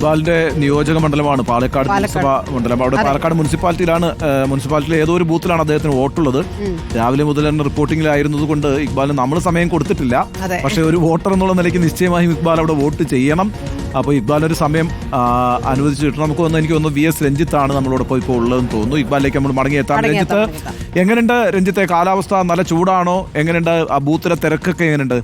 ഇക്ബാലിന്റെ നിയോജക മണ്ഡലമാണ് പാലക്കാട് നിയമസഭാ മണ്ഡലം. അവിടെ പാലക്കാട് മുനിസിപ്പാലിറ്റിയിലാണ്, മുനിസിപ്പാലിറ്റിയിലെ ഏതോ ഒരു ബൂത്തിലാണ് അദ്ദേഹത്തിന് വോട്ടുള്ളത്. രാവിലെ മുതൽ തന്നെ റിപ്പോർട്ടിംഗിലായിരുന്നത് കൊണ്ട് ഇക്ബാലിന് നമ്മൾ സമയം കൊടുത്തിട്ടില്ല. പക്ഷെ ഒരു വോട്ടർ എന്നുള്ള നിലയ്ക്ക് നിശ്ചയമായും ഇക്ബാൽ അവിടെ വോട്ട് ചെയ്യണം. അപ്പോൾ ഇക്ബാലൊരു സമയം അനുവദിച്ചു കിട്ടണം. നമുക്ക് വന്ന് എനിക്ക് തോന്നുന്നു VS രഞ്ജിത്താണ് നമ്മളോടൊപ്പം ഇപ്പോൾ ഉള്ളതെന്ന് തോന്നുന്നു. ഇക്ബാലിലേക്ക് നമ്മൾ മടങ്ങിയെത്താം. രഞ്ജിത്ത്, എങ്ങനെയുണ്ട് രഞ്ജിത്തെ കാലാവസ്ഥ? നല്ല ചൂടാണോ? എങ്ങനെയുണ്ട് ആ ബൂത്തിലെ തിരക്കൊക്കെ എങ്ങനെയുണ്ട്?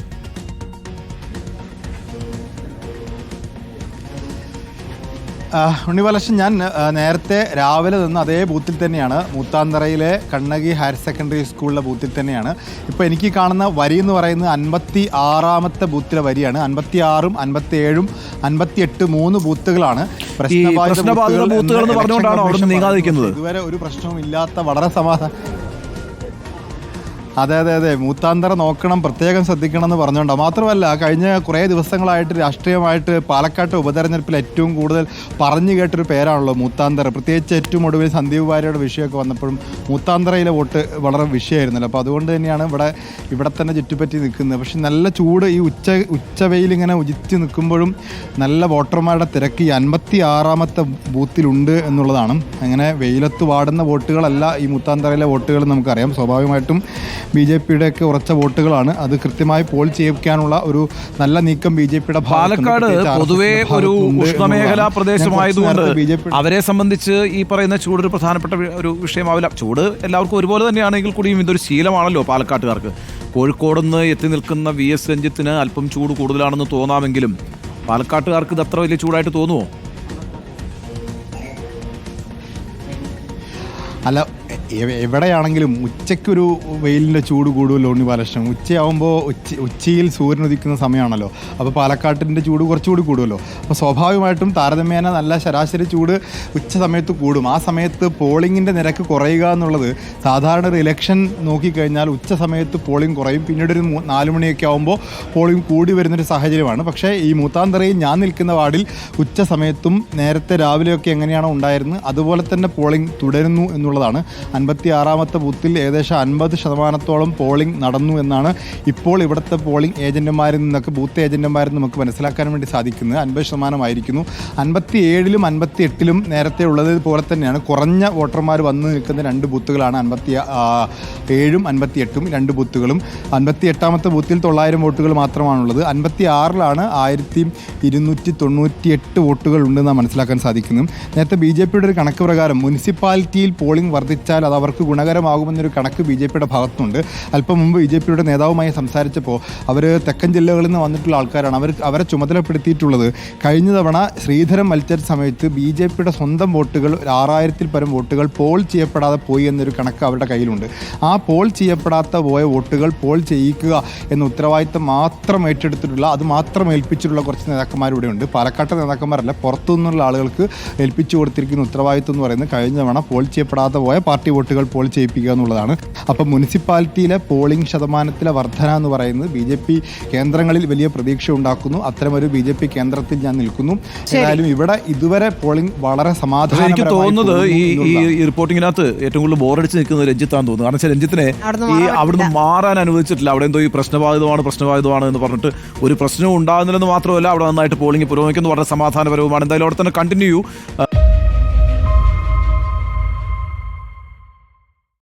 ഉണ്ണിബാലകൃഷ്ണൻ, ഞാൻ നേരത്തെ രാവിലെ നിന്ന് അതേ ബൂത്തിൽ തന്നെയാണ്, മൂത്താന്തറയിലെ കണ്ണകി ഹയർ സെക്കൻഡറി സ്കൂളിലെ ബൂത്തിൽ തന്നെയാണ്. ഇപ്പോൾ എനിക്ക് കാണുന്ന വരി എന്ന് പറയുന്നത് 56-ാമത്തെ ബൂത്തിലെ വരിയാണ്. 56-ഉം 57-ഉം 58 3 ബൂത്തുകളാണ് പ്രശ്നബാധിത ബൂത്തുകൾ എന്ന് പറഞ്ഞുകൊണ്ടാണ് അവിടെ നീങ്ങാതിരിക്കുന്നത്. ഇതുവരെ ഒരു പ്രശ്നവും ഇല്ലാത്ത വളരെ സമാധാനം. അതെ, മൂത്താന്തറ നോക്കണം, പ്രത്യേകം ശ്രദ്ധിക്കണം എന്ന് പറഞ്ഞുകൊണ്ടാണ്. മാത്രമല്ല, കഴിഞ്ഞ കുറേ ദിവസങ്ങളായിട്ട് രാഷ്ട്രീയമായിട്ട് പാലക്കാട്ട് ഉപതെരഞ്ഞെടുപ്പിൽ ഏറ്റവും കൂടുതൽ പറഞ്ഞു കേട്ടൊരു പേരാണല്ലോ മൂത്താന്തറ. പ്രത്യേകിച്ച് ഏറ്റവും ഒടുവിൽ സന്ദീപ് വാര്യയുടെ വിഷയമൊക്കെ വന്നപ്പോഴും മൂത്താന്തറയിലെ വോട്ട് വളരെ വിഷയമായിരുന്നല്ലോ. അപ്പോൾ അതുകൊണ്ട് തന്നെയാണ് ഇവിടെ തന്നെ ചുറ്റിപ്പറ്റി നിൽക്കുന്നത്. പക്ഷെ നല്ല ചൂട്, ഈ ഉച്ചവെയിൽ ഇങ്ങനെ ഉദിച്ച് നിൽക്കുമ്പോഴും നല്ല വോട്ടർമാരുടെ തിരക്ക് ഈ 56-ാമത്തെ ബൂത്തിലുണ്ട് എന്നുള്ളതാണ്. അങ്ങനെ വെയിലത്ത് വാടുന്ന വോട്ടുകളല്ല ഈ മൂത്താന്തറയിലെ വോട്ടുകൾ നമുക്കറിയാം. സ്വാഭാവികമായിട്ടും BJPയുടെ ഒക്കെ ഉറച്ച വോട്ടുകളാണ്. അത് കൃത്യമായി പോൾ ചെയ്യിക്കാനുള്ള ഒരു നല്ല നീക്കം BJPയുടെ പാലക്കാട് പൊതുവേ ഒരു ഉഷ്ണമേഖലാ പ്രദേശമായതുകൊണ്ട് അവരെ സംബന്ധിച്ച് ഈ പറയുന്ന ചൂട് ഒരു പ്രധാനപ്പെട്ട ഒരു വിഷയമാവില്ല. ചൂട് എല്ലാവർക്കും ഒരുപോലെ തന്നെയാണെങ്കിൽ കൂടിയും ഇതൊരു ശീലമാണല്ലോ പാലക്കാട്ടുകാർക്ക്. കോഴിക്കോട് നിന്ന് എത്തി നിൽക്കുന്ന VS രഞ്ജിത്തിന് അല്പം ചൂട് കൂടുതലാണെന്ന് തോന്നാമെങ്കിലും പാലക്കാട്ടുകാർക്ക് ഇത് അത്ര വലിയ ചൂടായിട്ട് തോന്നുമോ? അല്ല, എവിടെയാണെങ്കിലും ഉച്ചയ്ക്കൊരു വെയിലിൻ്റെ ചൂട് കൂടുമല്ലോ ഉണ്ണിബാലകൃഷ്ണൻ. ഉച്ചയാകുമ്പോൾ ഉച്ചയിൽ സൂര്യൻ ഉദിക്കുന്ന സമയമാണല്ലോ. അപ്പോൾ പാലക്കാട്ടിൻ്റെ ചൂട് കുറച്ചുകൂടി കൂടുമല്ലോ. അപ്പോൾ സ്വാഭാവികമായിട്ടും താരതമ്യേന നല്ല ശരാശരി ചൂട് ഉച്ച സമയത്ത് കൂടും. ആ സമയത്ത് പോളിങ്ങിൻ്റെ നിരക്ക് കുറയുക എന്നുള്ളത് സാധാരണ ഒരു ഇലക്ഷൻ നോക്കിക്കഴിഞ്ഞാൽ ഉച്ച സമയത്ത് പോളിംഗ് കുറയും, പിന്നീട് ഒരു 4 മണിയൊക്കെ ആകുമ്പോൾ പോളിംഗ് കൂടി വരുന്നൊരു സാഹചര്യമാണ്. പക്ഷേ ഈ മൂത്താന്തറയിൽ ഞാൻ നിൽക്കുന്ന വാർഡിൽ ഉച്ച സമയത്തും നേരത്തെ രാവിലെയൊക്കെ എങ്ങനെയാണോ ഉണ്ടായിരുന്നത് അതുപോലെ തന്നെ പോളിംഗ് തുടരുന്നു എന്നുള്ളതാണ്. 56-ാമത്തെ ബൂത്തിൽ ഏകദേശം 50% പോളിംഗ് നടന്നു എന്നാണ് ഇപ്പോൾ ഇവിടുത്തെ പോളിംഗ് ഏജന്റുമാരിൽ നിന്നൊക്കെ, ബൂത്ത് ഏജന്റുമാരിൽ നിന്ന് നമുക്ക് മനസ്സിലാക്കാൻ വേണ്ടി സാധിക്കുന്നത്. 50% 57-ലും 58-ലും നേരത്തെ ഉള്ളതുപോലെ തന്നെയാണ്. കുറഞ്ഞ വോട്ടർമാർ വന്നു നിൽക്കുന്ന 2 ബൂത്തുകളാണ് 57-ഉം 58-ഉം 2 ബൂത്തുകളും. 58-ാമത്തെ ബൂത്തിൽ 900 വോട്ടുകൾ മാത്രമാണുള്ളത്. 56-ലാണ് 1298 വോട്ടുകൾ ഉണ്ടെന്നാണ് മനസ്സിലാക്കാൻ സാധിക്കുന്നത്. നേരത്തെ BJPയുടെ ഒരു കണക്ക് പ്രകാരം മുനിസിപ്പാലിറ്റിയിൽ പോളിംഗ് വർദ്ധിച്ചാൽ അത് അവർക്ക് ഗുണകരമാകുമെന്നൊരു കണക്ക് BJPയുടെ ഭാഗത്തുണ്ട്. അല്പം മുമ്പ് BJPയുടെ നേതാവുമായി സംസാരിച്ചപ്പോൾ അവർ തെക്കൻ ജില്ലകളിൽ നിന്ന് വന്നിട്ടുള്ള ആൾക്കാരാണ്. അവരെ ചുമതലപ്പെടുത്തിയിട്ടുള്ളത് കഴിഞ്ഞ തവണ ശ്രീധരൻ മത്സരിച്ച സമയത്ത് BJPയുടെ സ്വന്തം വോട്ടുകൾ 6000-ൽ പരം വോട്ടുകൾ പോൾ ചെയ്യപ്പെടാതെ പോയി എന്നൊരു കണക്ക് അവരുടെ കയ്യിലുണ്ട്. ആ പോൾ ചെയ്യപ്പെടാത്ത പോയ വോട്ടുകൾ പോൾ ചെയ്യിക്കുക എന്ന ഉത്തരവാദിത്തം മാത്രം ഏറ്റെടുത്തിട്ടുള്ള, അത് മാത്രം ഏൽപ്പിച്ചിട്ടുള്ള കുറച്ച് നേതാക്കന്മാരിവിടെ ഉണ്ട്. പാലക്കാട്ടെ നേതാക്കന്മാരല്ല, പുറത്തുനിന്നുള്ള ആളുകൾക്ക് ഏൽപ്പിച്ചു കൊടുത്തിരിക്കുന്ന ഉത്തരവാദിത്തം എന്ന് പറയുന്നത് കഴിഞ്ഞ തവണ പോൾ ചെയ്യപ്പെടാതെ പോയ പാർട്ടി വോട്ടുകൾ പോൾ ചെയ്യിപ്പിക്കുക എന്നുള്ളതാണ്. അപ്പം മുനിസിപ്പാലിറ്റിയിലെ പോളിംഗ് ശതമാനത്തിലെ വർധന എന്ന് പറയുന്നത് BJP കേന്ദ്രങ്ങളിൽ വലിയ പ്രതീക്ഷ ഉണ്ടാക്കുന്നു. അത്തരമൊരു BJP കേന്ദ്രത്തിൽ ഞാൻ നിൽക്കുന്നു. ഏതായാലും ഇവിടെ ഇതുവരെ പോളിംഗ് വളരെ സമാധാനം. എനിക്ക് തോന്നുന്നത് ഈ റിപ്പോർട്ടിങ്ങിനകത്ത് ഏറ്റവും കൂടുതൽ ബോറടിച്ച് നിൽക്കുന്നത് രഞ്ജിത്താന്ന് തോന്നുന്നു. കാരണം വെച്ചാൽ രഞ്ജിത്തിനെ അവിടുന്ന് മാറാൻ അനുവദിച്ചിട്ടില്ല. അവിടെ എന്തോ ഈ പ്രശ്നബാധിതമാണ് എന്ന് പറഞ്ഞിട്ട് ഒരു പ്രശ്നവും ഉണ്ടാകുന്നില്ലെന്ന് മാത്രമല്ല അവിടെ നന്നായിട്ട് പോളിംഗ് പുരോഗമിക്കുന്നു, വളരെ സമാധാനപരവുമാണ്. എന്തായാലും അവിടെ തന്നെ കണ്ടിന്യൂ